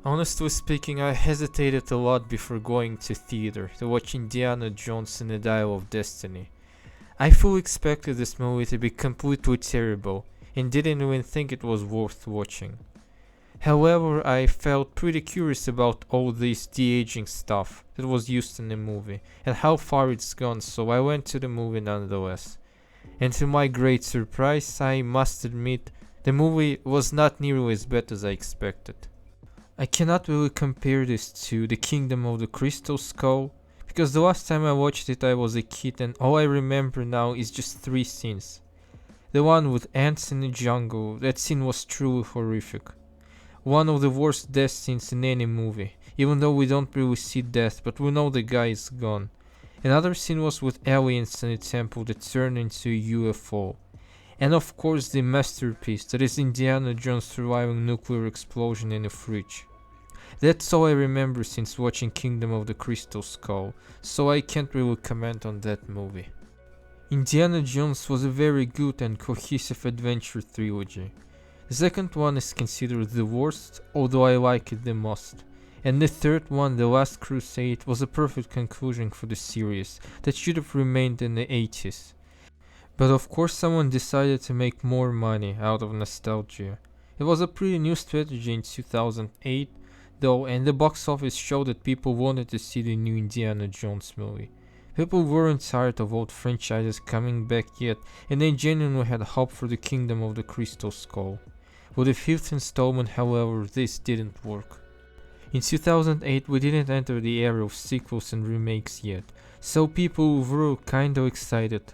Honestly speaking, I hesitated a lot before going to theater to watch Indiana Jones and the Dial of Destiny. I fully expected this movie to be completely terrible and didn't even think it was worth watching. However, I felt pretty curious about all this de-aging stuff that was used in the movie and how far it's gone, so I went to the movie nonetheless. And to my great surprise, I must admit, the movie was not nearly as bad as I expected. I cannot really compare this to The Kingdom of the Crystal Skull, because the last time I watched it I was a kid and all I remember now is just three scenes. The one with ants in the jungle, that scene was truly horrific. One of the worst death scenes in any movie, even though we don't really see death but we know the guy is gone. Another scene was with aliens in a temple that turned into a UFO. And of course the masterpiece that is Indiana Jones surviving nuclear explosion in a fridge. That's all I remember since watching Kingdom of the Crystal Skull, so I can't really comment on that movie. Indiana Jones was a very good and cohesive adventure trilogy. The second one is considered the worst, although I like it the most. And the third one, The Last Crusade, was a perfect conclusion for the series that should have remained in the 80s. But of course someone decided to make more money out of nostalgia. It was a pretty new strategy in 2008 though, and the box office showed that people wanted to see the new Indiana Jones movie. People weren't tired of old franchises coming back yet, and they genuinely had hope for the Kingdom of the Crystal Skull. With the fifth installment, however, this didn't work. In 2008 we didn't enter the era of sequels and remakes yet, so people were kinda excited.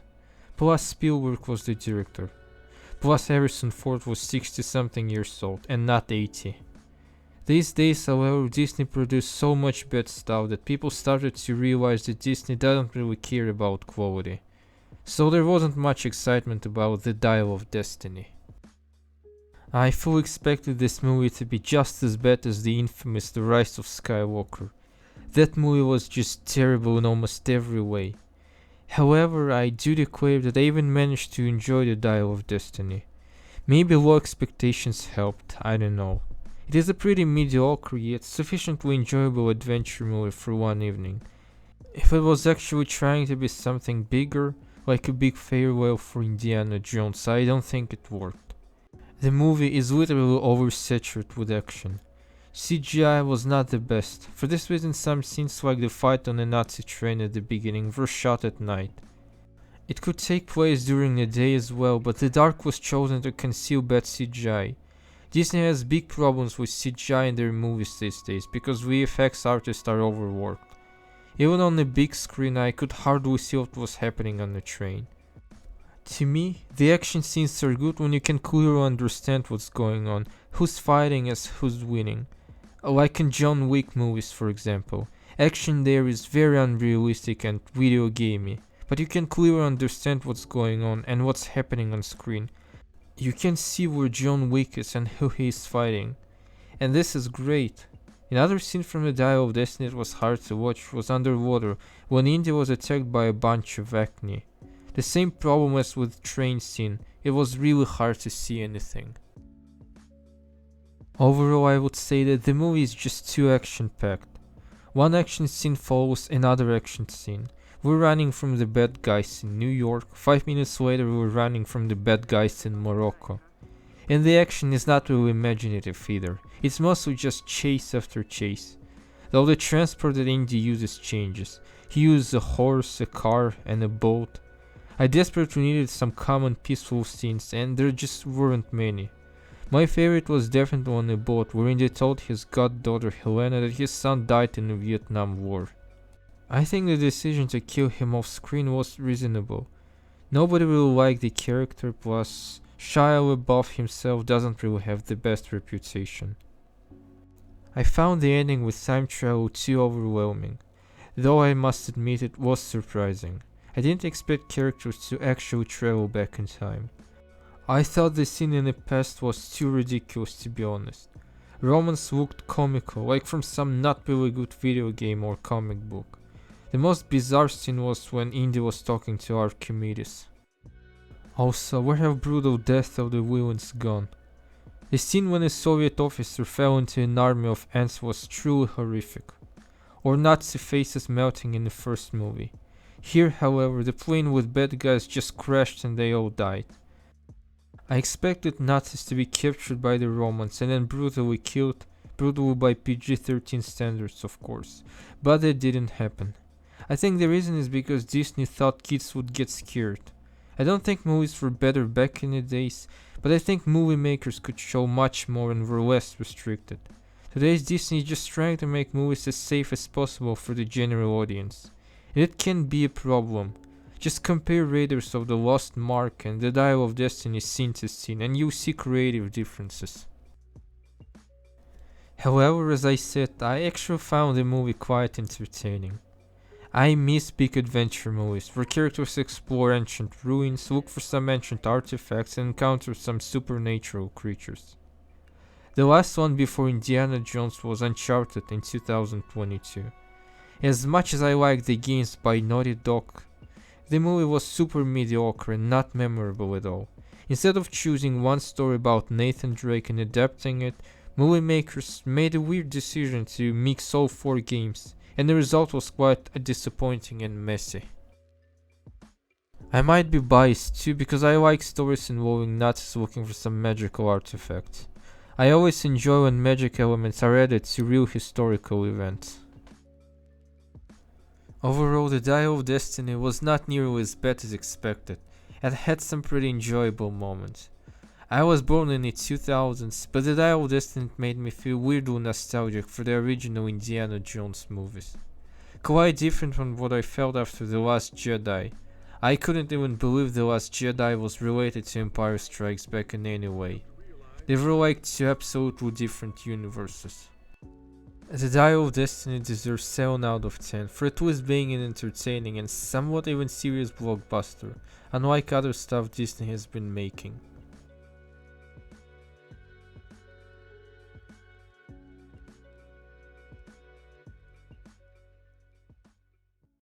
Plus Spielberg was the director. Plus Harrison Ford was 60 something years old and not 80. These days, however, Disney produced so much bad stuff that people started to realize that Disney doesn't really care about quality. So there wasn't much excitement about The Dial of Destiny. I fully expected this movie to be just as bad as the infamous The Rise of Skywalker. That movie was just terrible in almost every way. However, I do declare that I even managed to enjoy The Dial of Destiny. Maybe low expectations helped, I don't know. It is a pretty mediocre yet sufficiently enjoyable adventure movie for one evening. If it was actually trying to be something bigger, like a big farewell for Indiana Jones, I don't think it worked. The movie is literally oversaturated with action. CGI was not the best. For this reason, some scenes like the fight on the Nazi train at the beginning were shot at night. It could take place during the day as well, but the dark was chosen to conceal bad CGI. Disney has big problems with CGI in their movies these days because VFX artists are overworked. Even on the big screen I could hardly see what was happening on the train. To me, the action scenes are good when you can clearly understand what's going on, who's fighting as who's winning. Like in John Wick movies for example, action there is very unrealistic and video gamey, but you can clearly understand what's going on and what's happening on screen. You can see where John Wick is and who he is fighting. And this is great. Another scene from The Dial of Destiny that was hard to watch was underwater when Indy was attacked by a bunch of acne. The same problem as with the train scene, it was really hard to see anything. Overall I would say that the movie is just too action packed. One action scene follows another action scene. We're running from the bad guys in New York, 5 minutes later we're running from the bad guys in Morocco. And the action is not really imaginative either, it's mostly just chase after chase. Though the transport that Indy uses changes. He uses a horse, a car, and a boat. I desperately needed some calm and peaceful scenes and there just weren't many. My favorite was definitely on a boat where Indy told his goddaughter Helena that his son died in the Vietnam War. I think the decision to kill him off screen was reasonable. Nobody really liked the character, plus Shia LaBeouf himself doesn't really have the best reputation. I found the ending with time travel too overwhelming, though I must admit it was surprising. I didn't expect characters to actually travel back in time. I thought the scene in the past was too ridiculous to be honest. Romance looked comical, like from some not really good video game or comic book. The most bizarre scene was when Indy was talking to Archimedes. Also, where have brutal death of the villains gone? The scene when a Soviet officer fell into an army of ants was truly horrific, or Nazi faces melting in the first movie. Here, however, the plane with bad guys just crashed and they all died. I expected Nazis to be captured by the Romans and then brutally killed, brutally by PG-13 standards of course, but that didn't happen. I think the reason is because Disney thought kids would get scared. I don't think movies were better back in the days, but I think movie makers could show much more and were less restricted. Today's Disney is just trying to make movies as safe as possible for the general audience. And it can be a problem. Just compare Raiders of the Lost Mark and The Dial of Destiny scene to scene and you'll see creative differences. However, as I said, I actually found the movie quite entertaining. I miss big adventure movies where characters explore ancient ruins, look for some ancient artifacts, and encounter some supernatural creatures. The last one before Indiana Jones was Uncharted in 2022. As much as I liked the games by Naughty Dog, the movie was super mediocre and not memorable at all. Instead of choosing one story about Nathan Drake and adapting it, movie makers made a weird decision to mix all four games, and the result was quite disappointing and messy. I might be biased too because I like stories involving Nazis looking for some magical artifacts. I always enjoy when magic elements are added to real historical events. Overall, The Dial of Destiny was not nearly as bad as expected, and had some pretty enjoyable moments. I was born in the 2000s, but The Dial of Destiny made me feel weirdly nostalgic for the original Indiana Jones movies. Quite different from what I felt after The Last Jedi. I couldn't even believe The Last Jedi was related to Empire Strikes Back in any way. They were like two absolutely different universes. The Dial of Destiny deserves 7 out of 10 for at least being an entertaining and somewhat even serious blockbuster, unlike other stuff Disney has been making.